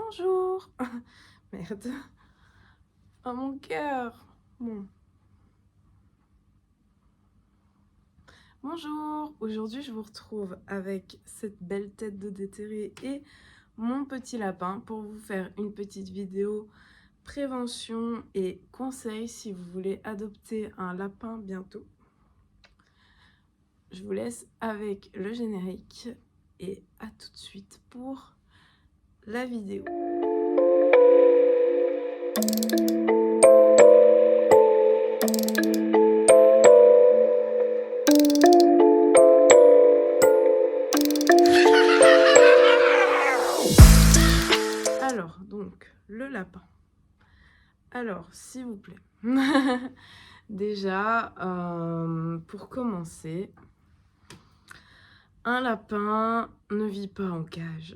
Bonjour. Merde. Oh mon cœur. Bon. Bonjour. Aujourd'hui, je vous retrouve avec cette belle tête de déterré et mon petit lapin pour vous faire une petite vidéo prévention et conseils si vous voulez adopter un lapin bientôt. Je vous laisse avec le générique et à tout de suite pour la vidéo. Alors, donc, le lapin. Alors, s'il vous plaît. Déjà, pour commencer, un lapin ne vit pas en cage.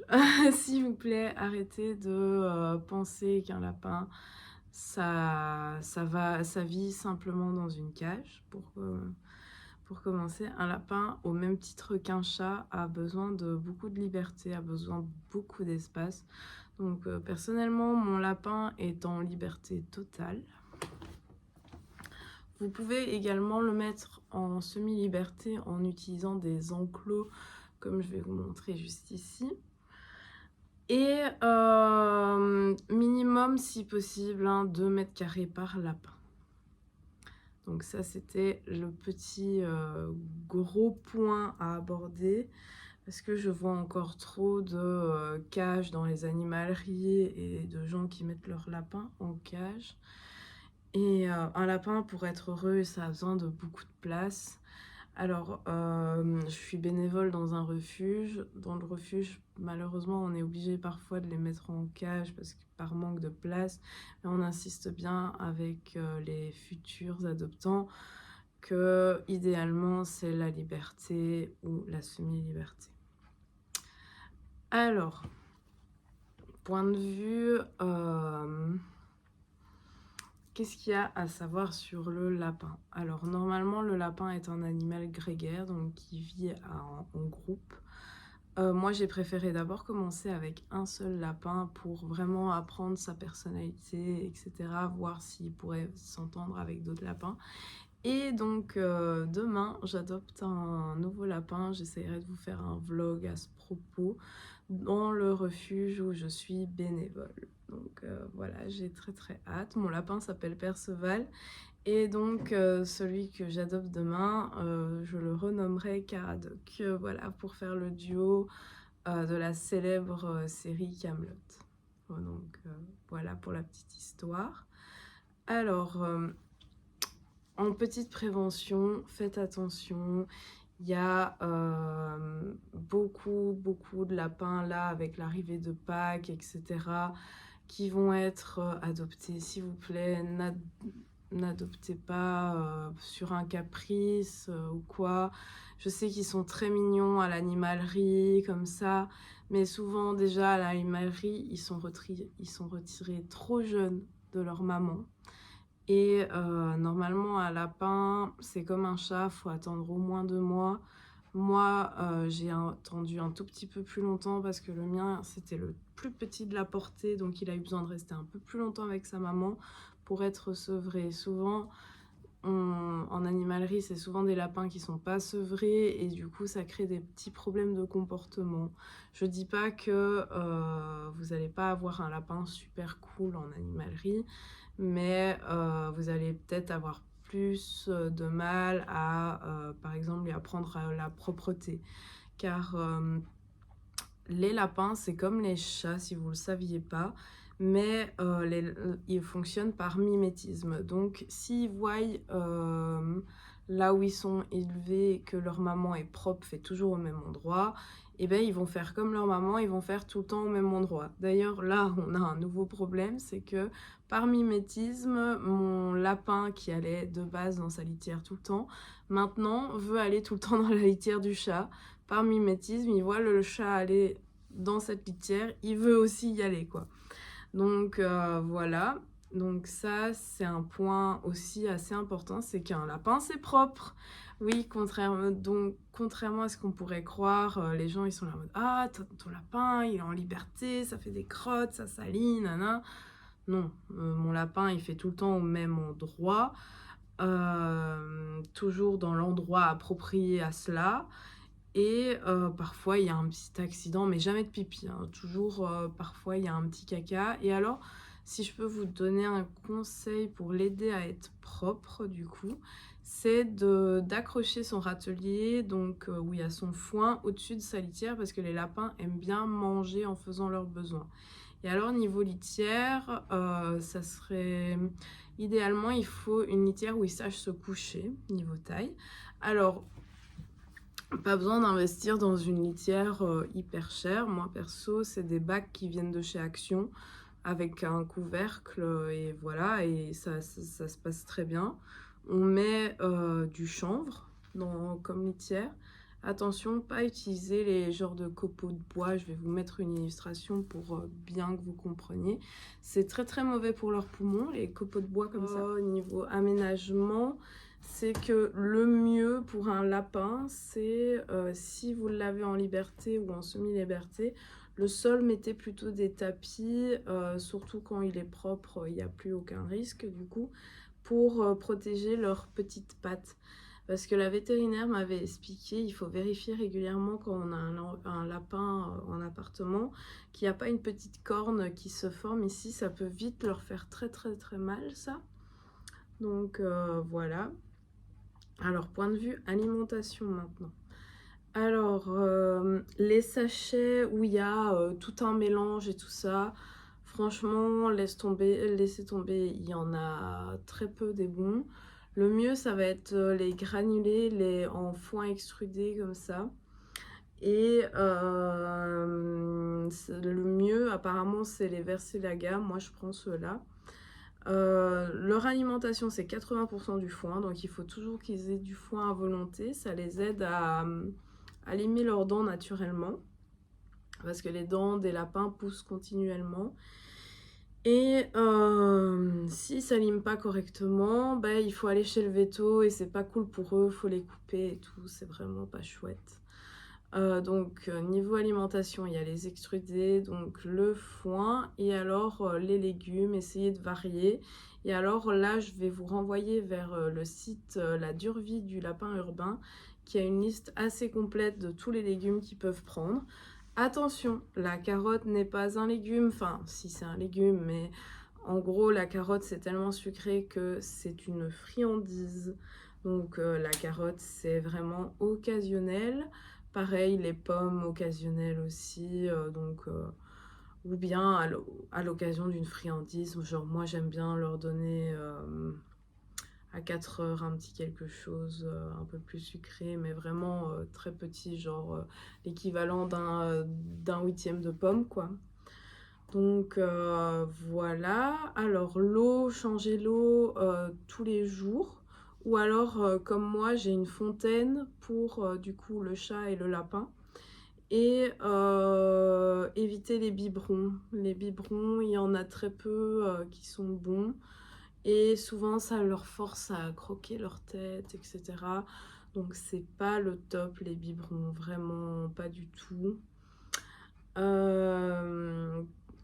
S'il vous plaît, arrêtez de penser qu'un lapin, ça vit simplement dans une cage. Pour commencer, un lapin, au même titre qu'un chat, a besoin de beaucoup de liberté, a besoin de beaucoup d'espace. Donc, personnellement, mon lapin est en liberté totale. Vous pouvez également le mettre en semi-liberté en utilisant des enclos, comme je vais vous montrer juste ici. Et minimum, si possible, 2 mètres carrés par lapin. Donc ça, c'était le petit gros point à aborder. Parce que je vois encore trop de cages dans les animaleries et de gens qui mettent leurs lapins en cage. Et un lapin, pour être heureux, ça a besoin de beaucoup de place. Alors, je suis bénévole dans un refuge. Dans le refuge, malheureusement, on est obligé parfois de les mettre en cage parce que par manque de place. Mais on insiste bien avec les futurs adoptants que, idéalement, c'est la liberté ou la semi-liberté. Alors, point de vue... qu'est-ce qu'il y a à savoir sur le lapin? Alors, normalement, le lapin est un animal grégaire, donc qui vit en groupe. Moi, j'ai préféré d'abord commencer avec un seul lapin pour vraiment apprendre sa personnalité, etc., voir s'il pourrait s'entendre avec d'autres lapins. Et donc, demain, j'adopte un nouveau lapin. J'essaierai de vous faire un vlog à ce propos dans le refuge où je suis bénévole. Donc voilà, j'ai très hâte. Mon lapin s'appelle Perceval. Et donc, celui que j'adopte demain, je le renommerai Caradoc. Voilà, pour faire le duo de la célèbre série Kaamelott. Donc, voilà pour la petite histoire. Alors, en petite prévention, faites attention. Il y a beaucoup de lapins là avec l'arrivée de Pâques, etc., qui vont être adoptés. S'il vous plaît, n'adoptez pas sur un caprice ou quoi. Je sais qu'ils sont très mignons à l'animalerie, comme ça, mais souvent déjà à l'animalerie, ils sont retirés trop jeunes de leur maman. Et normalement, un lapin, c'est comme un chat, il faut attendre au moins 2 mois. Moi, j'ai attendu un tout petit peu plus longtemps parce que le mien, c'était le plus petit de la portée, donc il a eu besoin de rester un peu plus longtemps avec sa maman pour être sevré. Souvent, en animalerie, c'est souvent des lapins qui sont pas sevrés et du coup, ça crée des petits problèmes de comportement. Je dis pas que vous allez pas avoir un lapin super cool en animalerie, mais vous allez peut-être avoir plus de mal à, par exemple, lui apprendre la propreté. Car les lapins, c'est comme les chats, si vous ne le saviez pas, mais ils fonctionnent par mimétisme. Donc, s'ils voient là où ils sont élevés, que leur maman est propre, fait toujours au même endroit, et ben ils vont faire comme leur maman, ils vont faire tout le temps au même endroit. D'ailleurs, là, on a un nouveau problème, c'est que par mimétisme, mon lapin qui allait de base dans sa litière tout le temps, maintenant veut aller tout le temps dans la litière du chat. Par mimétisme, il voit le chat aller dans cette litière, il veut aussi y aller, quoi. Donc voilà, donc ça c'est un point aussi assez important, c'est qu'un lapin c'est propre. Oui, contrairement à ce qu'on pourrait croire, les gens ils sont là en mode ah ton lapin il est en liberté, ça fait des crottes, ça salit, nana. Non, mon lapin il fait tout le temps au même endroit, toujours dans l'endroit approprié à cela. Et parfois il y a un petit accident, mais jamais de pipi, hein. Toujours parfois il y a un petit caca. Et alors, si je peux vous donner un conseil pour l'aider à être propre, du coup, c'est d'accrocher son râtelier, donc où il y a son foin, au-dessus de sa litière, parce que les lapins aiment bien manger en faisant leurs besoins. Et alors, niveau litière, ça serait... Idéalement, il faut une litière où il sache se coucher, niveau taille. Alors, pas besoin d'investir dans une litière hyper chère. Moi, perso, c'est des bacs qui viennent de chez Action avec un couvercle et voilà, et ça se passe très bien. On met du chanvre comme litière. Attention, pas utiliser les genres de copeaux de bois. Je vais vous mettre une illustration pour bien que vous compreniez. C'est très très mauvais pour leurs poumons, les copeaux de bois comme ça. Au niveau aménagement, c'est que le mieux pour un lapin, c'est si vous l'avez en liberté ou en semi-liberté, le sol, mettez plutôt des tapis, surtout quand il est propre, il n'y a plus aucun risque du coup, pour protéger leurs petites pattes. Parce que la vétérinaire m'avait expliqué, il faut vérifier régulièrement quand on a un lapin en appartement, qu'il n'y a pas une petite corne qui se forme ici, ça peut vite leur faire très très très mal ça. Donc voilà. Alors, point de vue alimentation maintenant. Alors, les sachets où il y a tout un mélange et tout ça, franchement, laissez tomber, il y en a très peu des bons. Le mieux, ça va être les granulés, en foin extrudé comme ça. Et le mieux, apparemment, c'est les Versilaga. Moi, je prends ceux-là. Leur alimentation, c'est 80% du foin, donc il faut toujours qu'ils aient du foin à volonté. Ça les aide à limer leurs dents naturellement, parce que les dents des lapins poussent continuellement. Et si ça lime pas correctement, bah, il faut aller chez le véto et c'est pas cool pour eux, faut les couper et tout, c'est vraiment pas chouette. Donc niveau alimentation, il y a les extrudés, donc le foin et alors les légumes, essayez de varier. Et alors là, je vais vous renvoyer vers le site La Dure Vie du Lapin Urbain qui a une liste assez complète de tous les légumes qu'ils peuvent prendre. Attention, la carotte n'est pas un légume, enfin si c'est un légume, mais en gros la carotte c'est tellement sucré que c'est une friandise. Donc la carotte c'est vraiment occasionnel. Pareil, les pommes occasionnelles aussi, ou bien à l'occasion d'une friandise. Genre moi j'aime bien leur donner à 4 heures un petit quelque chose un peu plus sucré, mais vraiment très petit, genre l'équivalent d'un huitième de pomme, quoi. Donc voilà. Alors l'eau, changer l'eau tous les jours. Ou alors, comme moi, j'ai une fontaine pour du coup le chat et le lapin. Et éviter les biberons. Les biberons, il y en a très peu qui sont bons. Et souvent, ça leur force à croquer leur tête, etc. Donc, c'est pas le top, les biberons. Vraiment pas du tout.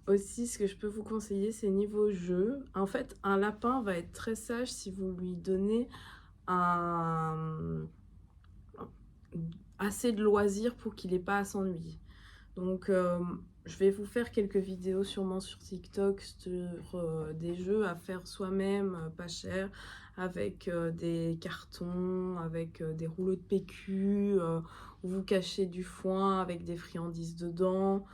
Aussi, ce que je peux vous conseiller, c'est niveau jeu. En fait, un lapin va être très sage si vous lui donnez assez de loisirs pour qu'il n'ait pas à s'ennuyer. Donc, je vais vous faire quelques vidéos sûrement sur TikTok sur des jeux à faire soi-même, pas cher, avec des cartons, avec des rouleaux de PQ, où vous cachez du foin avec des friandises dedans.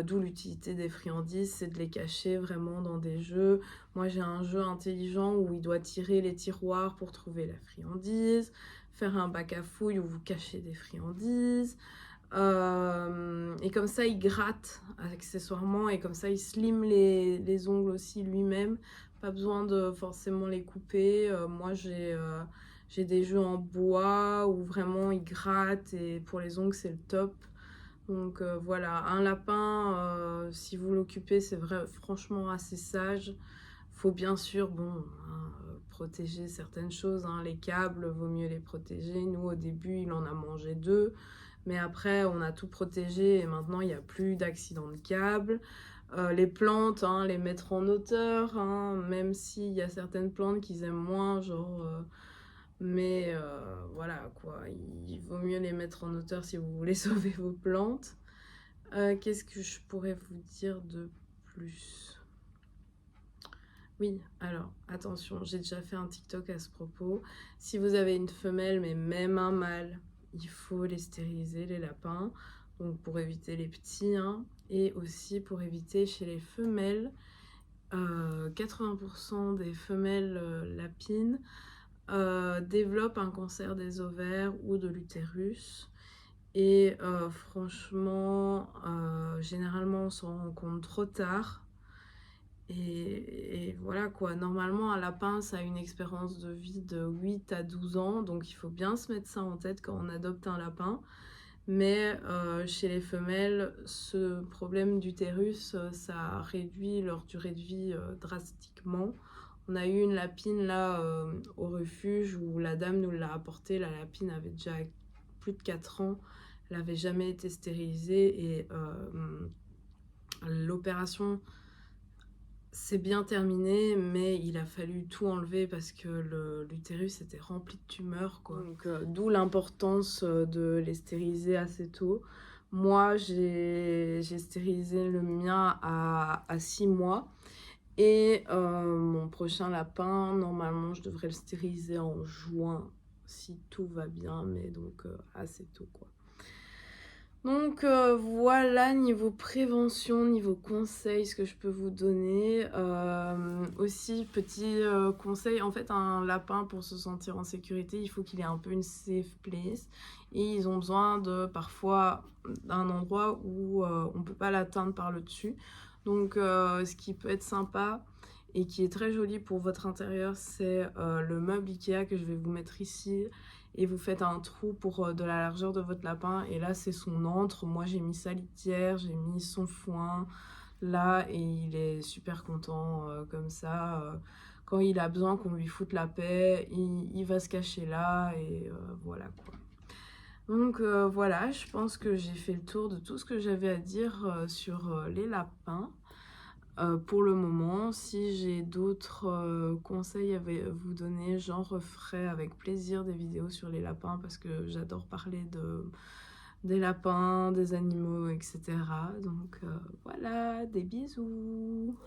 D'où l'utilité des friandises, c'est de les cacher vraiment dans des jeux. Moi j'ai un jeu intelligent où il doit tirer les tiroirs pour trouver la friandise, faire un bac à fouilles où vous cachez des friandises. Et comme ça il gratte accessoirement et comme ça il slime les ongles aussi lui-même. Pas besoin de forcément les couper. Moi j'ai des jeux en bois où vraiment il gratte et pour les ongles c'est le top. Donc voilà, un lapin, si vous l'occupez, c'est franchement assez sage. Faut bien sûr, protéger certaines choses, hein. Les câbles, vaut mieux les protéger. Nous, au début, il en a mangé 2. Mais après, on a tout protégé et maintenant, il n'y a plus d'accident de câble. Les plantes, hein, les mettre en hauteur, hein, même s'il y a certaines plantes qu'ils aiment moins, mais voilà, quoi. Il vaut mieux les mettre en hauteur si vous voulez sauver vos plantes. Qu'est-ce que je pourrais vous dire de plus ? Oui, alors, attention, j'ai déjà fait un TikTok à ce propos. Si vous avez une femelle, mais même un mâle, il faut les stériliser, les lapins. Donc, pour éviter les petits, hein. Et aussi pour éviter chez les femelles, 80% des femelles lapines développent un cancer des ovaires ou de l'utérus. Et franchement, généralement, on s'en rend compte trop tard. Et voilà quoi, normalement un lapin ça a une espérance de vie de 8 à 12 ans, donc il faut bien se mettre ça en tête quand on adopte un lapin. Mais chez les femelles, ce problème d'utérus, ça réduit leur durée de vie drastiquement. On a eu une lapine là au refuge où la dame nous l'a apportée, la lapine avait déjà plus de 4 ans, elle n'avait jamais été stérilisée et l'opération c'est bien terminé, mais il a fallu tout enlever parce que l'utérus était rempli de tumeurs, quoi. Donc, d'où l'importance de les stériliser assez tôt. Moi, j'ai stérilisé le mien à 6 mois. Et mon prochain lapin, normalement, je devrais le stériliser en juin, si tout va bien, mais donc assez tôt, quoi. Donc voilà, niveau prévention, niveau conseil, ce que je peux vous donner. Aussi, petit conseil, en fait, un lapin, pour se sentir en sécurité, il faut qu'il ait un peu une safe place. Et ils ont besoin parfois d'un endroit où on ne peut pas l'atteindre par le dessus. Donc ce qui peut être sympa et qui est très joli pour votre intérieur, c'est le meuble Ikea que je vais vous mettre ici. Et vous faites un trou pour de la largeur de votre lapin. Et là, c'est son antre. Moi, j'ai mis sa litière, j'ai mis son foin là. Et il est super content comme ça. Quand il a besoin qu'on lui foute la paix, il va se cacher là. Et voilà quoi. Donc voilà, je pense que j'ai fait le tour de tout ce que j'avais à dire sur les lapins. Pour le moment, si j'ai d'autres conseils à vous donner, j'en referai avec plaisir des vidéos sur les lapins parce que j'adore parler des lapins, des animaux, etc. Donc voilà, des bisous.